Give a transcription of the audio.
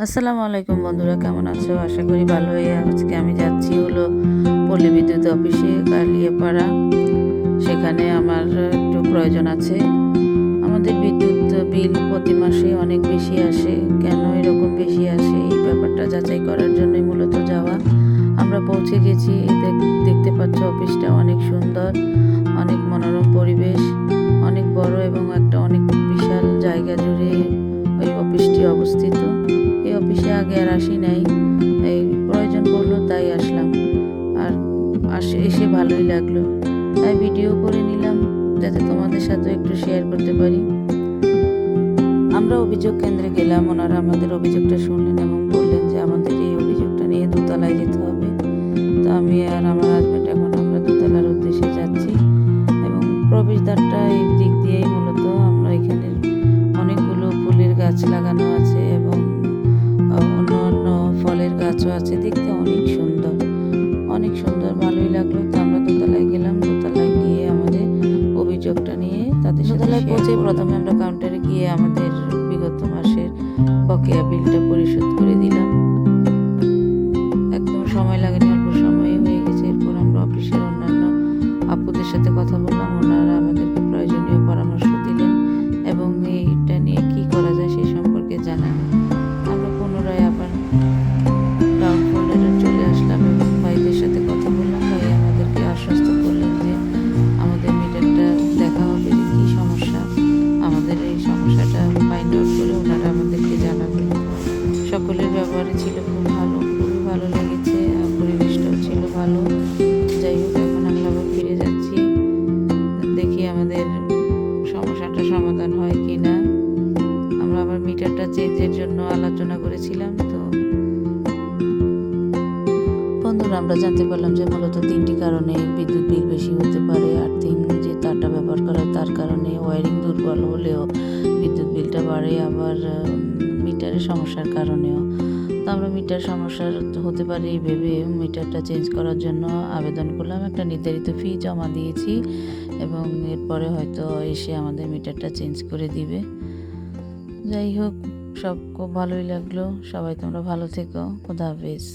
আসসালামু আলাইকুম বন্ধুরা, কেমন আছো? আশা করি ভালোই। আজকে আমি যাচ্ছি হলো পল্লী বিদ্যুৎ অফিসে কালিয়াপাড়া। সেখানে আমার একটু প্রয়োজন আছে। আমাদের বিদ্যুৎ বিল প্রতি মাসে অনেক বেশি আসে। কেন এরকম বেশি আসে এই ব্যাপারটা যাচাই করার জন্যই মূলত যাওয়া। আমরা পৌঁছে গেছি। দেখতে পাচ্ছ অফিসটা অনেক সুন্দর, অনেক মনোরম পরিবেশ, অনেক বড় এবং একটা অনেক বিশাল জায়গা জুড়ে ওই অফিসটি অবস্থিত। এই অফিসে আগে আর আসি নাই, এই প্রয়োজন পড়লো তাই আসলাম। আর এসে ভালোই লাগলো, তাই ভিডিও করে নিলাম যাতে তোমাদের সাথে একটু শেয়ার করতে পারি। আমরা অভিযোগ কেন্দ্রে গেলাম, ওনারা আমাদের অভিযোগটা শুনলেন এবং বললেন যে আমাদের এই অভিযোগটা নিয়ে দোতলায় যেতে হবে। তো আমি আর আমার হাজব্যান্ড এখন আমরা দোতলার উদ্দেশ্যে যাচ্ছি এবং প্রবেশদ্বারটা এই দিক দিয়েই মূলত। আমরা এখানে অনেকগুলো ফুলের গাছ লাগানো আছে এবং অন্য অন্য ফলের গাছও আছে। দেখতে অনেক সুন্দর, অনেক সুন্দর, ভালোই লাগলো। তো আমরা দোতলায় গেলাম। দোতলায় গিয়ে আমাদের অভিযোগটা নিয়ে তাদের দোতলায় পৌঁছে প্রথমে আমরা কাউন্টারে গিয়ে আমাদের বিগত মাসের বকেয়া বিলটা পরিশোধ করে দিলাম। একদম সময় লাগেনি, অল্প সময়ে হয়ে গেছে। এরপর আমরা অফিসের অন্যান্য আপুদের সাথে কথা বললাম, ওনারা আমাদেরকে প্রয়োজনীয় পরামর্শ দিলেন এবং এইটা নিয়ে কি করা যায় সে সম্পর্কে জানান। আমরা পুনরায় আবার গ্রাউন্ড ফ্লোরে চলে আসলাম এবং ভাইদের সাথে কথা বললাম। ভাই আমাদেরকে আশ্বস্ত করলেন যে আমাদের মিটারটা দেখা হবে যে কী সমস্যা, আমাদের এই সমস্যাটা ফাইন্ড আউট করে ওনারা আমাদেরকে জানাবেন। সকলের ব্যবহারই ছিল খুব ভালো, খুবই ভালো লেগেছে, আর পরিবেশটাও ছিল ভালো। যাই হোক, এখন আমরা আবার ফিরে যাচ্ছি, দেখি আমাদের সমস্যাটা সমাধান হয় কি না। আমরা আবার মিটারটা চেঞ্জের জন্য আলোচনা করেছিলাম। তো বন্ধুরা, আমরা জানতে পারলাম যে মূলত 3টি কারণে বিদ্যুৎ বিল বেশি হতে পারে। আর্থিং যে তারটা ব্যবহার করা তার কারণে, ওয়ারিং দুর্বল হলেও বিদ্যুৎ বিলটা বাড়ে, আবার মিটারের সমস্যার কারণেও। তো আমরা মিটার সমস্যার হতে পারে এই ভেবে মিটারটা চেঞ্জ করার জন্য আবেদন করলাম। একটা নির্ধারিত ফি জমা দিয়েছি এবং এরপরে হয়তো এসে আমাদের মিটারটা চেঞ্জ করে দিবে। যাই হোক, সব খুব ভালোই লাগলো। সবাই তোমরা ভালো থেকো। খোদা হাফেজ।